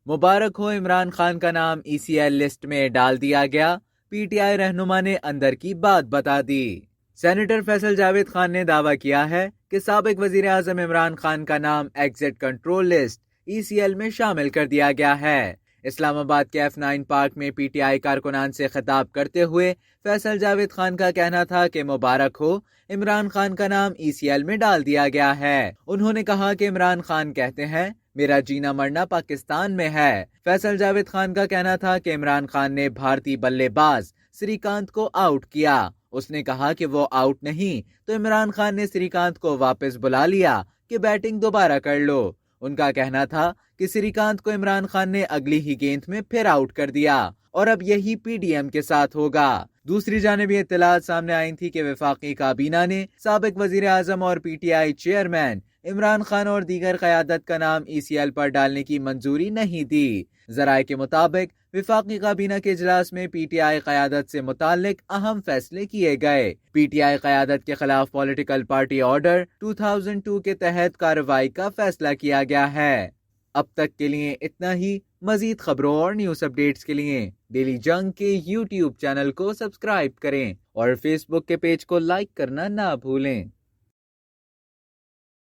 مبارک ہو، عمران خان کا نام ECL list میں ڈال دیا گیا، PTI رہنما نے اندر کی بات بتا دی۔ سینیٹر فیصل جاوید خان نے دعویٰ کیا ہے کہ سابق وزیر اعظم عمران خان کا نام ایگزٹ کنٹرول لسٹ ECL میں شامل کر دیا گیا ہے۔ اسلام آباد کے F9 پارک میں PTI کارکنان سے خطاب کرتے ہوئے فیصل جاوید خان کا کہنا تھا کہ مبارک ہو، عمران خان کا نام ECL میں ڈال دیا گیا ہے۔ انہوں نے کہا کہ عمران خان کہتے ہیں میرا جینا مرنا پاکستان میں ہے۔ فیصل جاوید خان کا کہنا تھا کہ عمران خان نے بھارتی بلے باز سری کانت کو آؤٹ کیا۔ اس نے کہا کہ وہ آؤٹ نہیں تو عمران خان نے سری کانت کو واپس بلا لیا کہ بیٹنگ دوبارہ کر لو۔ ان کا کہنا تھا کہ سری کانت کو عمران خان نے اگلی ہی گیند میں پھر آؤٹ کر دیا اور اب یہی PDM کے ساتھ ہوگا۔ دوسری جانب یہ اطلاعات سامنے آئی تھی کہ وفاقی کابینہ نے سابق وزیر اعظم اور PTI چیئرمین عمران خان اور دیگر قیادت کا نام ECL پر ڈالنے کی منظوری نہیں دی۔ ذرائع کے مطابق وفاقی کابینہ کے اجلاس میں PTI قیادت سے متعلق اہم فیصلے کیے گئے۔ PTI قیادت کے خلاف پولیٹیکل پارٹی آرڈر 2002 کے تحت کارروائی کا فیصلہ کیا گیا ہے۔ اب تک کے لیے اتنا ہی۔ مزید خبروں اور نیوز اپڈیٹس کے لیے ڈیلی جنگ کے YouTube چینل کو سبسکرائب کریں اور فیس بک کے پیج کو لائک کرنا نہ بھولیں۔